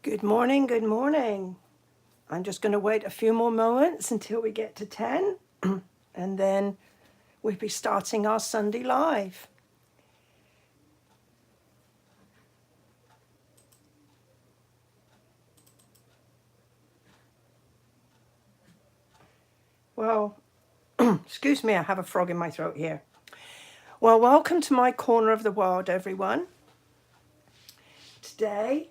Good morning, good morning. I'm just going to wait a few more moments until we get to 10 and then we'll be starting our Sunday live. Well, excuse me, I have a frog in my throat here. Well, welcome to my corner of the world, everyone. Today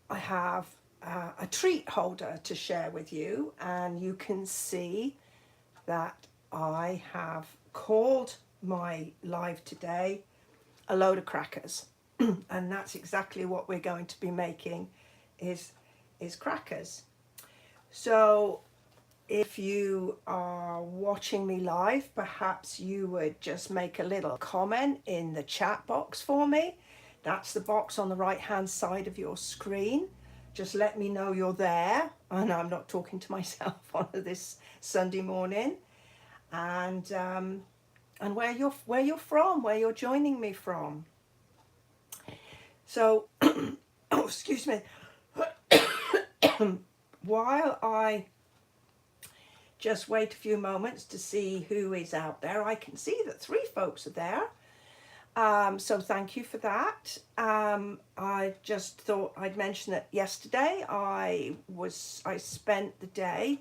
I have a treat holder to share with you, and you can see that I have called my live today a load of crackers. And that's exactly what we're going to be making is crackers. So if you are watching me live, perhaps you would just make a little comment in the chat box for me. That's the box on the right hand side of your screen. Just let me know you're there and I'm not talking to myself on this Sunday morning. And where you're from, where you're joining me from. So, oh, excuse me. While I just wait a few moments to see who is out there, I can see that 3 folks are there. So thank you for that. I just thought I'd mention that yesterday I spent the day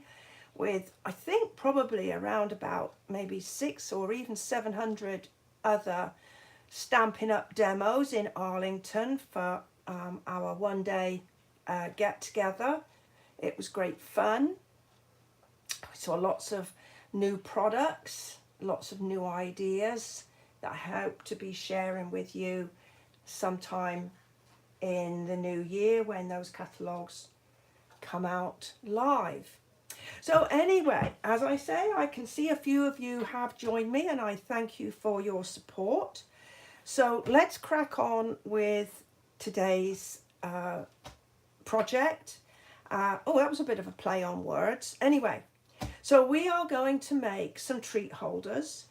with, I think, probably around about maybe 600 or even 700 other Stampin' Up! Demos in Arlington for our one-day get together. It was great fun. We saw lots of new products, lots of new ideas that I hope to be sharing with you sometime in the new year when those catalogues come out live. So anyway, as I say, I can see a few of you have joined me and I thank you for your support. So let's crack on with today's project. Oh, that was a bit of a play on words. Anyway, so we are going to make some treat holders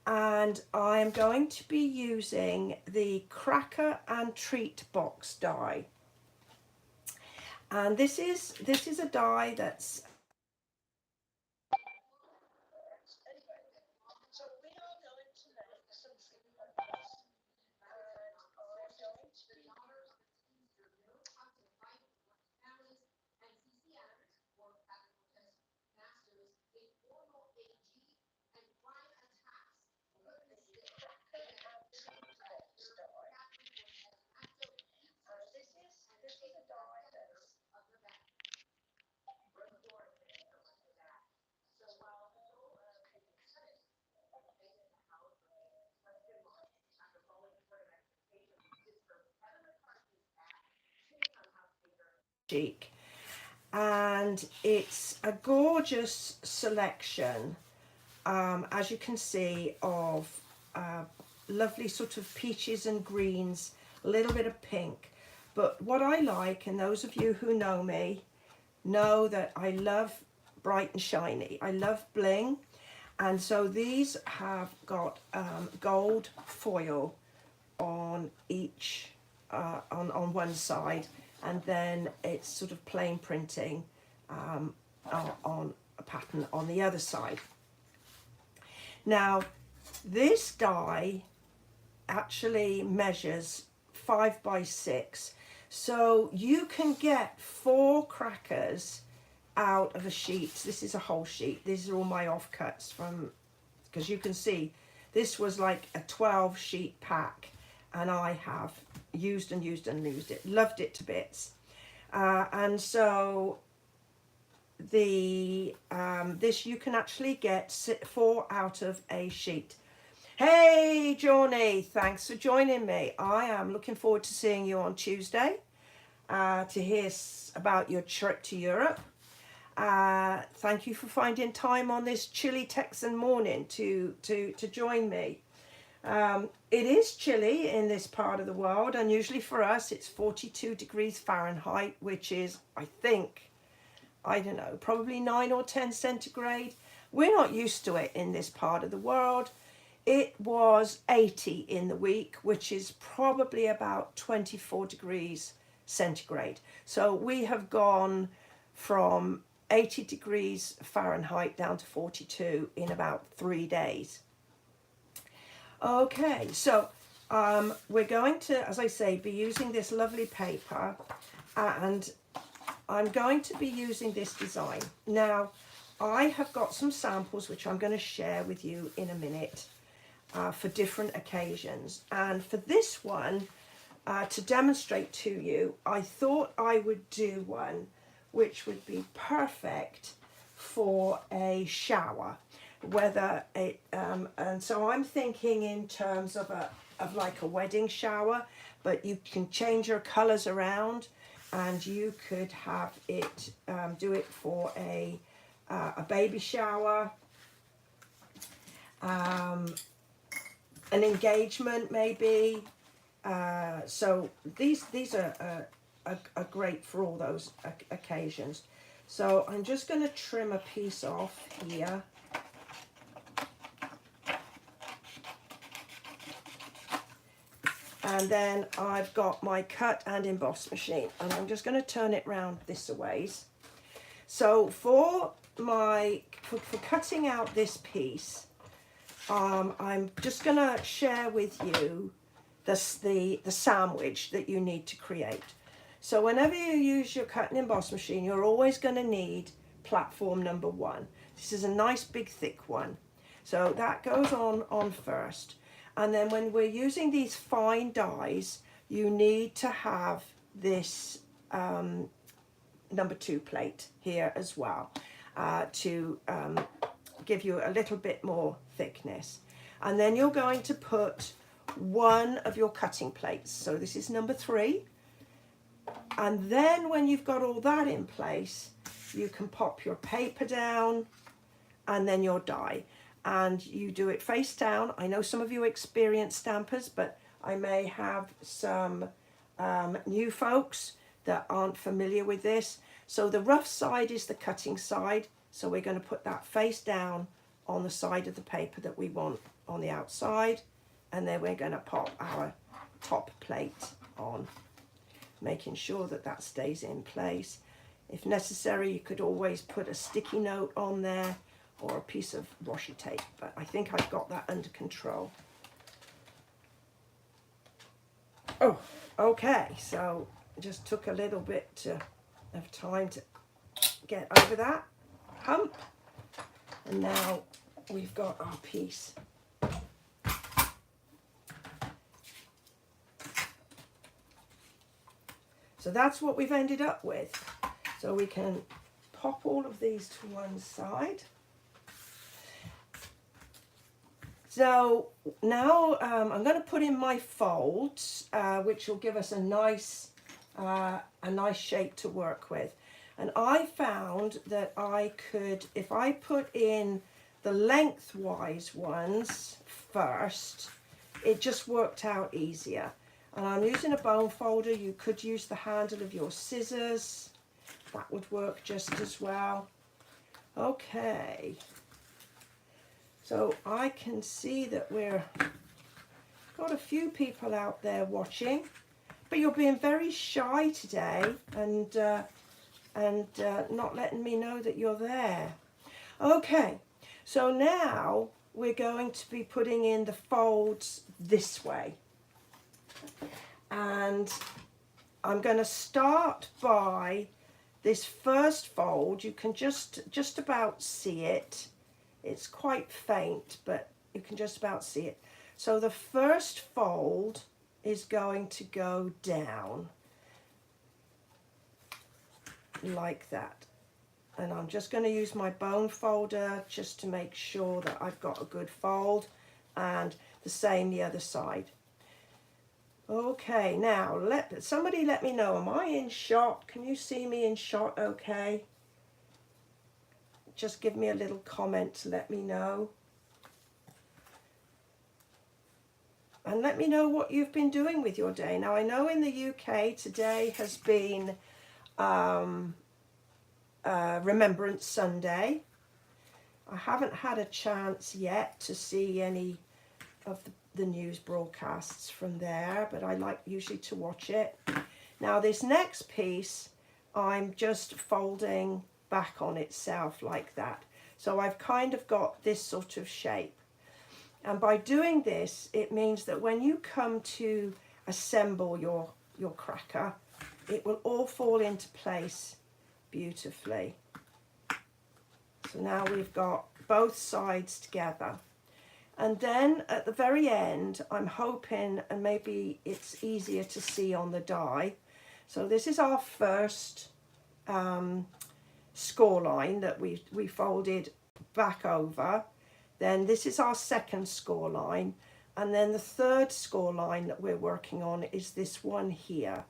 and I am going to be using the cracker and treat box die. And this is a die that's chic. And it's a gorgeous selection, as you can see, of lovely sort of peaches and greens, a little bit of pink. But what I like, and those of you who know me know that I love bright and shiny. I love bling. And so these have got gold foil on each, on one side, and then it's sort of plain printing on a pattern on the other side. Now, this die actually measures 5 by 6, so you can get 4 crackers out of a sheet. This is a whole sheet. These are all my offcuts from, because you can see this was like a 12 sheet pack and I have used and used and used it, loved it to bits. And so the this you can actually get 4 out of a sheet. Hey Johnny, thanks for joining me. I am looking forward to seeing you on Tuesday to hear about your trip to Europe. Thank you for finding time on this chilly Texan morning to join me. It is chilly in this part of the world, and usually for us it's 42 degrees Fahrenheit, which is, I think, I don't know, probably 9 or 10 centigrade. We're not used to it in this part of the world. It was 80 in the week, which is probably about 24 degrees centigrade. So we have gone from 80 degrees Fahrenheit down to 42 in about 3 days. Okay, so we're going to, as I say, be using this lovely paper, and I'm going to be using this design. Now, I have got some samples which I'm going to share with you in a minute for different occasions. And for this one, to demonstrate to you, I thought I would do one which would be perfect for a shower. Whether it, and so I'm thinking in terms of like a wedding shower, but you can change your colours around, and you could have it, do it for a baby shower, an engagement maybe. So these are great for all those occasions. So I'm just going to trim a piece off here. And then I've got my cut and emboss machine, and I'm just going to turn it round this a ways. So for cutting out this piece, I'm just going to share with you the sandwich that you need to create. So whenever you use your cut and emboss machine, you're always going to need platform number 1. This is a nice big thick one. So that goes on first. And then when we're using these fine dies, you need to have this number 2 plate here as well to give you a little bit more thickness. And then you're going to put one of your cutting plates. So this is number 3. And then when you've got all that in place, you can pop your paper down and then your die. And you do it face down. I know some of you are experienced stampers, but I may have some new folks that aren't familiar with this. So the rough side is the cutting side. So we're going to put that face down on the side of the paper that we want on the outside. And then we're going to pop our top plate on, making sure that that stays in place. If necessary, you could always put a sticky note on there or a piece of washi tape, but I think I've got that under control. Oh, okay, so just took a little bit of time to get over that hump, and now we've got our piece. So that's what we've ended up with. So we can pop all of these to one side. So now I'm going to put in my folds, which will give us a nice shape to work with. And I found that I could, if I put in the lengthwise ones first, it just worked out easier. And I'm using a bone folder. You could use the handle of your scissors. That would work just as well. Okay. So I can see that we're got a few people out there watching, but you're being very shy today and not letting me know that you're there. Okay, so now we're going to be putting in the folds this way. And I'm going to start by this first fold. You can just about see it. It's quite faint, but you can just about see it. So the first fold is going to go down like that. And I'm just going to use my bone folder just to make sure that I've got a good fold, and the same the other side. Okay, now somebody let me know, am I in shot? Can you see me in shot okay? Just give me a little comment to let me know. And let me know what you've been doing with your day. Now, I know in the UK today has been Remembrance Sunday. I haven't had a chance yet to see any of the news broadcasts from there, but I like usually to watch it. Now this next piece, I'm just folding back on itself like that. So I've kind of got this sort of shape. And by doing this, it means that when you come to assemble your cracker, it will all fall into place beautifully. So now we've got both sides together. And then at the very end, I'm hoping, and maybe it's easier to see on the die. So this is our first score line that we folded back over. Then this is our second score line. And then the third score line that we're working on is this one here.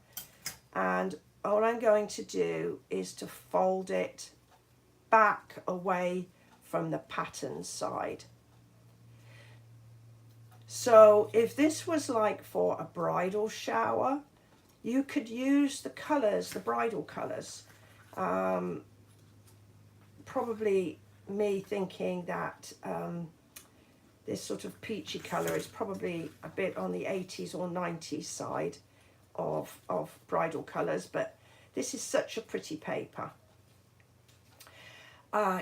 And all I'm going to do is to fold it back away from the pattern side. So if this was like for a bridal shower, you could use the colours, the bridal colours. Probably me thinking that this sort of peachy colour is probably a bit on the 80s or 90s side of bridal colours, but this is such a pretty paper.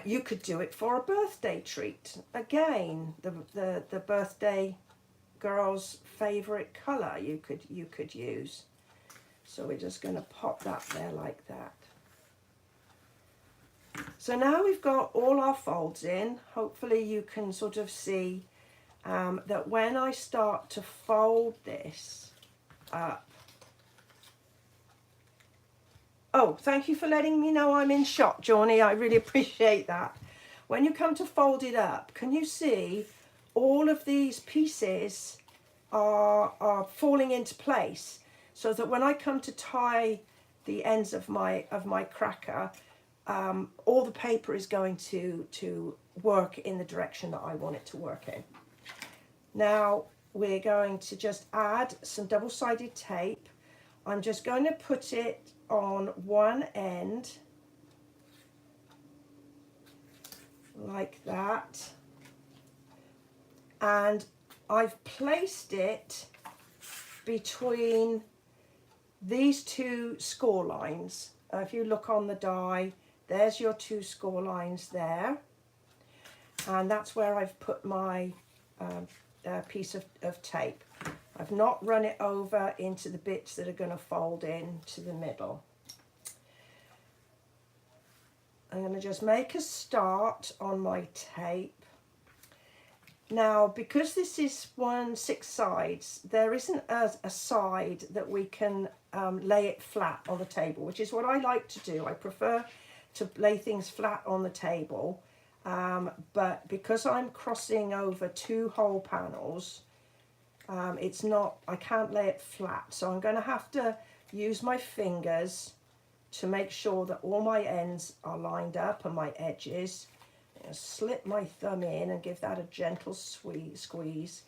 You could do it for a birthday treat. Again, the birthday girl's favourite colour you could use. So we're just going to pop that there like that. So now we've got all our folds in. Hopefully you can sort of see that when I start to fold this up. Oh, thank you for letting me know I'm in shot, Johnny. I really appreciate that. When you come to fold it up, can you see all of these pieces are falling into place, so that when I come to tie the ends of my cracker, all the paper is going to work in the direction that I want it to work in. Now we're going to just add some double-sided tape. I'm just going to put it on one end like that, and I've placed it between these two score lines. If you look on the die, there's your two score lines there, and that's where I've put my piece of tape. I've not run it over into the bits that are going to fold in to the middle. I'm going to just make a start on my tape. Now, because this is 6 sides, there isn't a side that we can lay it flat on the table, which is what I like to do. I prefer to lay things flat on the table, but because I'm crossing over 2 whole panels, I can't lay it flat. So I'm going to have to use my fingers to make sure that all my ends are lined up and my edges. Slip my thumb in and give that a gentle squeeze.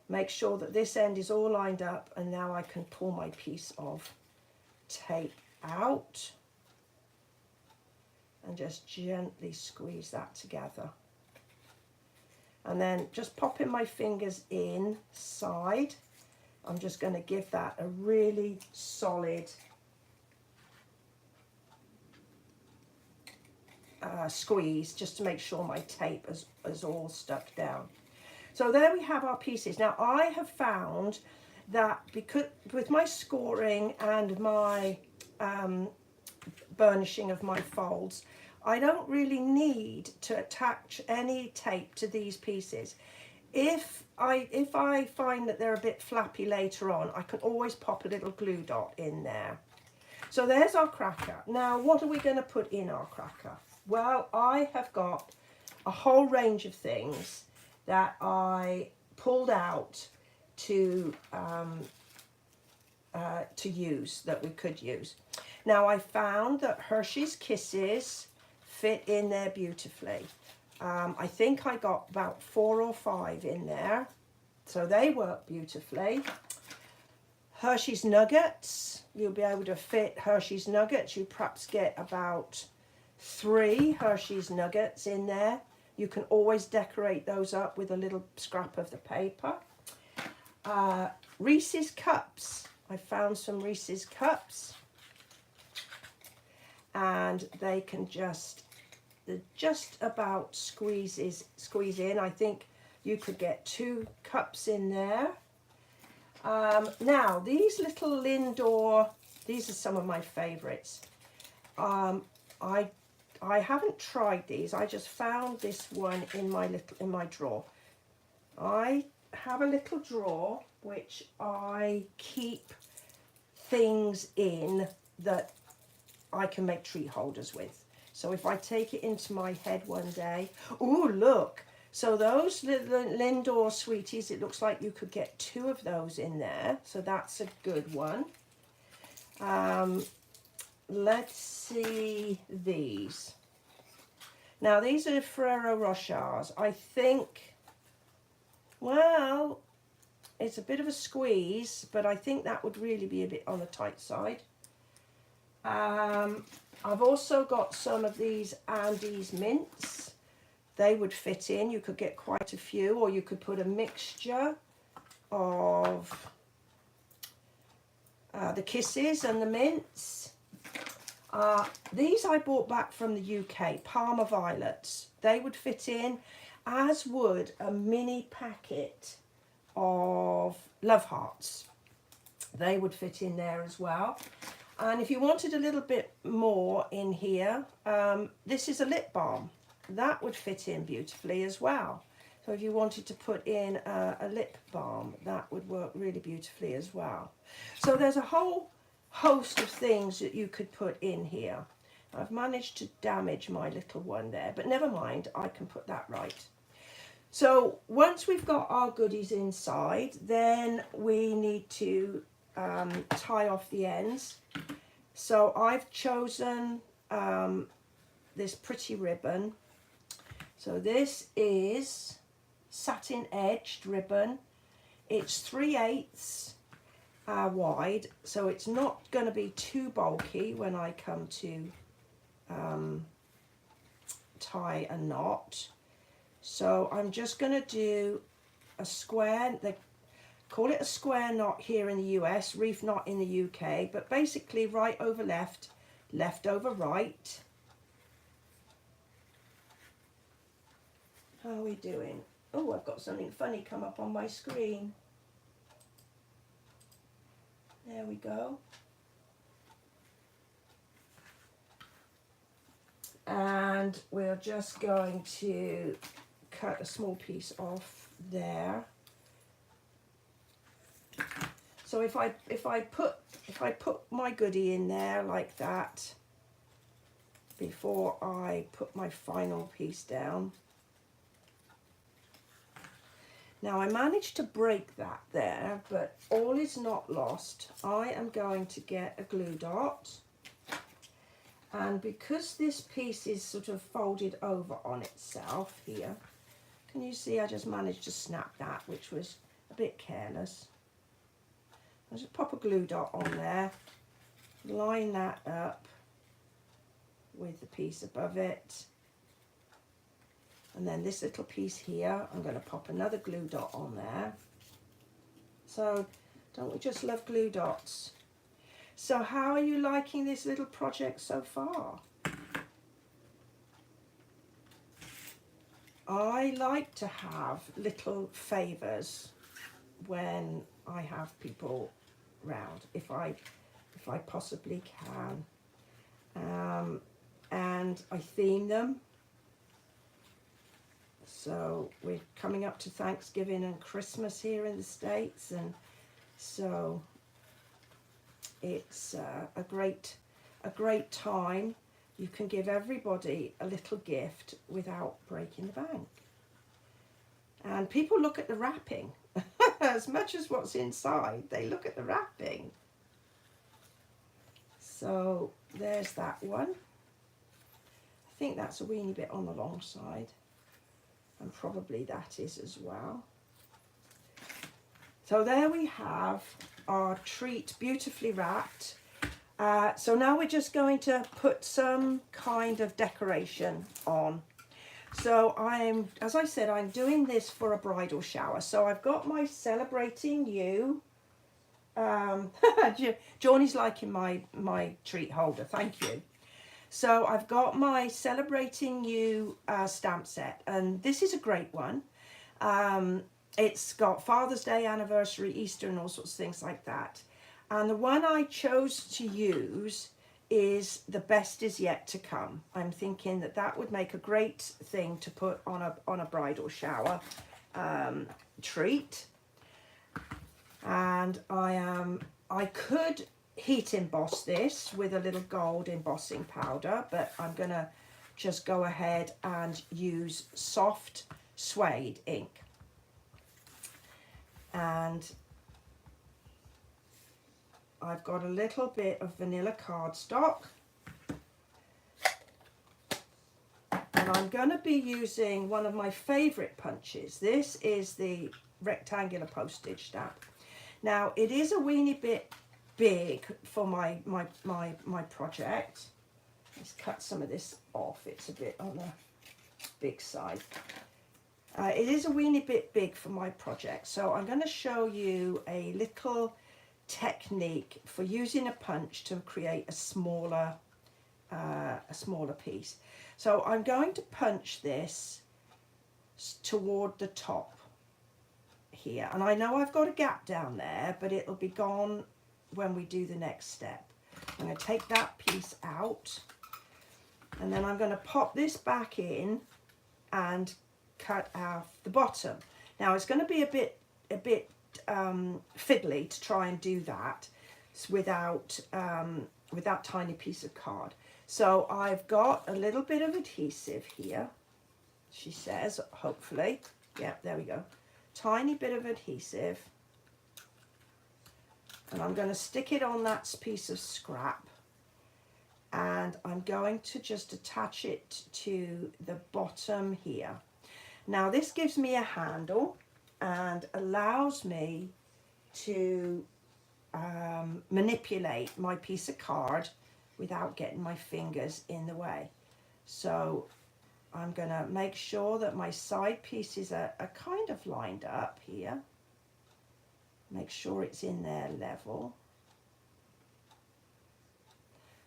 Make sure that this end is all lined up, and now I can pull my piece of tape out and just gently squeeze that together. And then just popping my fingers inside, I'm just going to give that a really solid squeeze, just to make sure my tape is all stuck down. So there we have our pieces. Now I have found that because with my scoring and my burnishing of my folds, I don't really need to attach any tape to these pieces. If I find that they're a bit flappy later on, I can always pop a little glue dot in there. So there's our cracker. Now what are we going to put in our cracker? Well, I have got a whole range of things that I pulled out to use, that we could use. Now I found that Hershey's Kisses fit in there beautifully. I think I got about 4 or 5 in there, so they work beautifully. Hershey's Nuggets, you'll be able to fit Hershey's Nuggets. You perhaps get about 3 Hershey's Nuggets in there. You can always decorate those up with a little scrap of the paper. Reese's Cups. I found some Reese's cups, and they can just about squeeze in. I think you could get 2 cups in there. Now these little Lindor, these are some of my favorites. I haven't tried these. I just found this one in my drawer. I have a little drawer which I keep things in that I can make treat holders with. So if I take it into my head one day, oh look, so those little Lindor sweeties, it looks like you could get 2 of those in there. So that's a good one. Let's see these. Now these are Ferrero Rochers. I think, well, it's a bit of a squeeze, but I think that would really be a bit on the tight side. I've also got some of these Andes mints. They would fit in. You could get quite a few, or you could put a mixture of the Kisses and the mints. These I bought back from the UK, Parma Violets. They would fit in, as would a mini packet of Love Hearts. They would fit in there as well. And if you wanted a little bit more in here, this is a lip balm. That would fit in beautifully as well. So if you wanted to put in a lip balm, that would work really beautifully as well. So there's a whole host of things that you could put in here. I've managed to damage my little one there, but never mind, I can put that right. So once we've got our goodies inside, then we need to tie off the ends. So I've chosen this pretty ribbon. So this is satin edged ribbon. It's 3/8 wide, so it's not going to be too bulky when I come to tie a knot. So I'm just going to do a square. They call it a square knot here in the US, reef knot in the UK, but basically right over left, left over right. How are we doing? Oh, I've got something funny come up on my screen. There we go. And we're just going to cut a small piece off there. So if I put my goodie in there like that before I put my final piece down. Now I managed to break that there, but all is not lost. I am going to get a glue dot, and because this piece is sort of folded over on itself here, can you see I just managed to snap that, which was a bit careless. I'll just pop a glue dot on there, line that up with the piece above it. And then this little piece here, I'm going to pop another glue dot on there. So don't we just love glue dots? So how are you liking this little project so far? I like to have little favours when I have people round, if I possibly can. And I theme them. So we're coming up to Thanksgiving and Christmas here in the States, and so it's a great time. You can give everybody a little gift without breaking the bank. And people look at the wrapping as much as what's inside. They look at the wrapping. So there's that one. I think that's a weeny bit on the long side. And probably that is as well. So there we have our treat beautifully wrapped. So now we're just going to put some kind of decoration on. So as I said, I'm doing this for a bridal shower. So I've got my Celebrating You Johnny's liking my treat holder, thank you. So I've got my Celebrating You stamp set, and this is a great one. It's got Father's Day, anniversary, Easter, and all sorts of things like that. And the one I chose to use is The Best Is Yet to Come. I'm thinking that that would make a great thing to put on a bridal shower treat. And I could heat emboss this with a little gold embossing powder, but I'm gonna just go ahead and use soft suede ink. And I've got a little bit of vanilla cardstock, and I'm going to be using one of my favourite punches. This is the rectangular postage stamp. Now it is a weeny bit big for my project. Let's cut some of this off, it's a bit on the big side. It is a weeny bit big for my project, so I'm going to show you a little technique for using a punch to create a smaller piece. So I'm going to punch this toward the top here, and I know I've got a gap down there, but it'll be gone when we do the next step. I'm going to take that piece out, and then I'm going to pop this back in and cut off the bottom. Now it's going to be a bit fiddly to try and do that without that tiny piece of card. So I've got a little bit of adhesive here, she says, hopefully. Yeah, there we go. Tiny bit of adhesive. And I'm going to stick it on that piece of scrap. And I'm going to just attach it to the bottom here. Now this gives me a handle and allows me to manipulate my piece of card without getting my fingers in the way. So I'm going to make sure that my side pieces are kind of lined up here. Make sure it's in there level.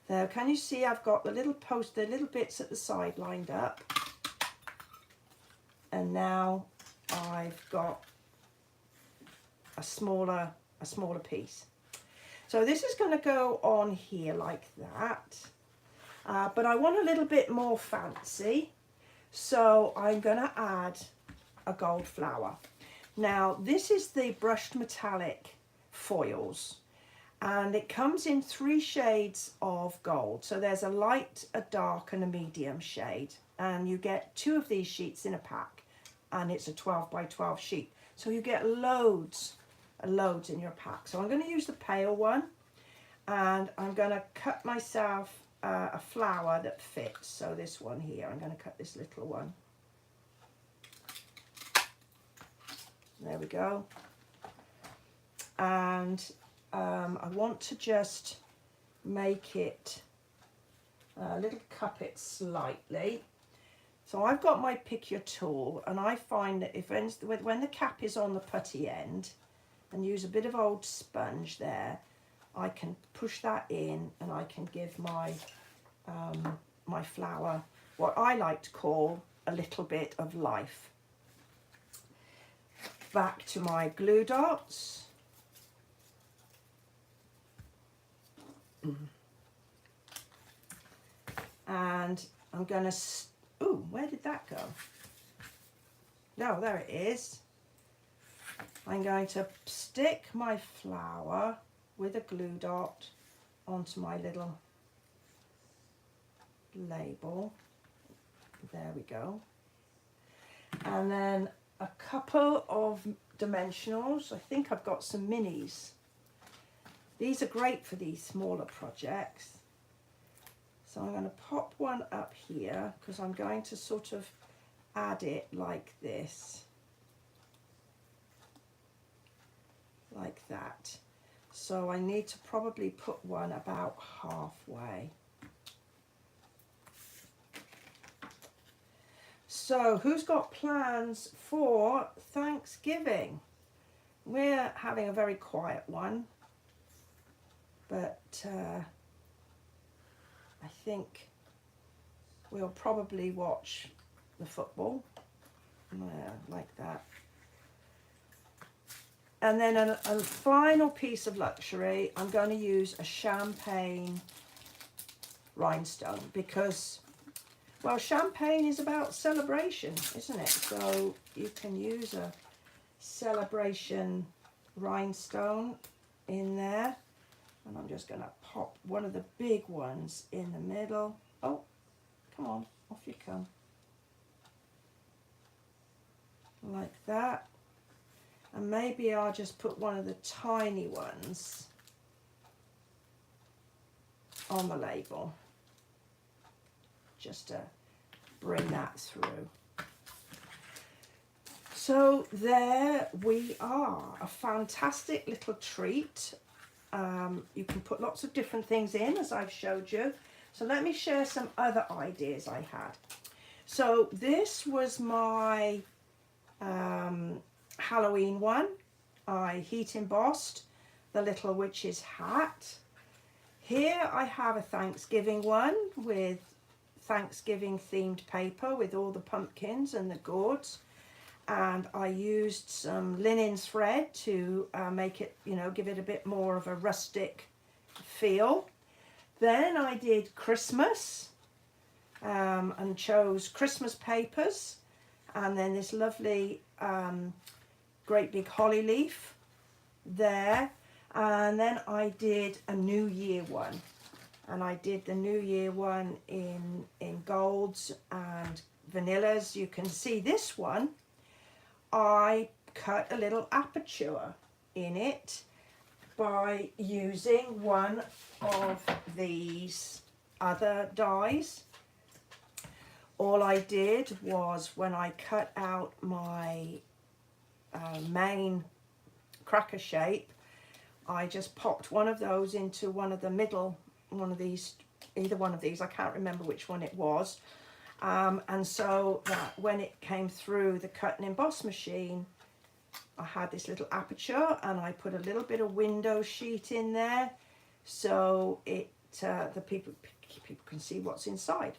There, can you see I've got the little bits at the side lined up. And now I've got a smaller piece. So this is going to go on here like that, but I want a little bit more fancy, so I'm going to add a gold flower. Now this is the brushed metallic foils, and it comes in 3 shades of gold. So there's a light, a dark, and a medium shade, and you get 2 of these sheets in a pack, and it's a 12 by 12 sheet, so you get loads in your pack. So I'm going to use the pale one, and I'm going to cut myself a flower that fits. So this one here, I'm going to cut this little one. There we go. And I want to just make it a little, cup it slightly. So I've got my pick your tool, and I find that when the cap is on the putty end, and use a bit of old sponge there, I can push that in, and I can give my my flower what I like to call a little bit of life. Back to my glue dots. And I'm going to, ooh, where did that go? No, there it is. I'm going to stick my flower with a glue dot onto my little label. There we go. And then a couple of dimensionals. I think I've got some minis. These are great for these smaller projects. So I'm going to pop one up here, because I'm going to sort of add it like this. Like that. So I need to probably put one about halfway. So who's got plans for Thanksgiving? We're having a very quiet one. but I think we'll probably watch the football. Like that. And then a final piece of luxury, I'm going to use a champagne rhinestone because, well, champagne is about celebration, isn't it? So you can use a celebration rhinestone in there. And I'm just going to pop one of the big ones in the middle. Oh, come on, off you come. Like that. And maybe I'll just put one of the tiny ones on the label, just to bring that through. So there we are, a fantastic little treat. You can put lots of different things in, as I've showed you. So let me share some other ideas I had. So this was my Halloween one. I heat embossed the little witch's hat. Here I have a Thanksgiving one with Thanksgiving themed paper with all the pumpkins and the gourds, and I used some linen thread to make it, you know, give it a bit more of a rustic feel. Then I did Christmas and chose Christmas papers, and then this lovely great big holly leaf there. And then I did a New Year one, and I did the New Year one in golds and vanillas. You can see this one, I cut a little aperture in it by using one of these other dies. All I did was, when I cut out my main cracker shape, I just popped one of those into one of the middle, one of these, either one of these, I can't remember which one it was. And so that when it came through the cut and emboss machine, I had this little aperture, and I put a little bit of window sheet in there so it the people can see what's inside.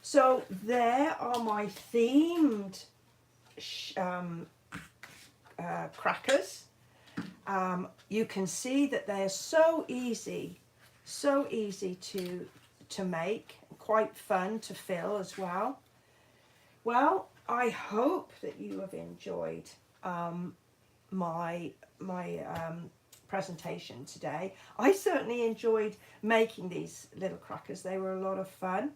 So there are my themed crackers. You can see that they're so easy to make, quite fun to fill as well. Well, I hope that you have enjoyed my presentation today. I certainly enjoyed making these little crackers. They were a lot of fun.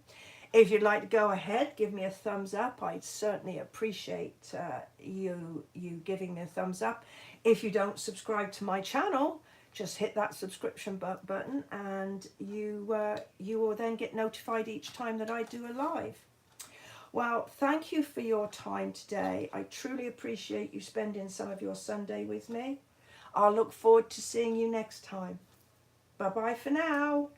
If you'd like to go ahead, give me a thumbs up. I'd certainly appreciate you giving me a thumbs up. If you don't subscribe to my channel, just hit that subscription button, and you will then get notified each time that I do a live. Well, thank you for your time today. I truly appreciate you spending some of your Sunday with me. I'll look forward to seeing you next time. Bye-bye for now.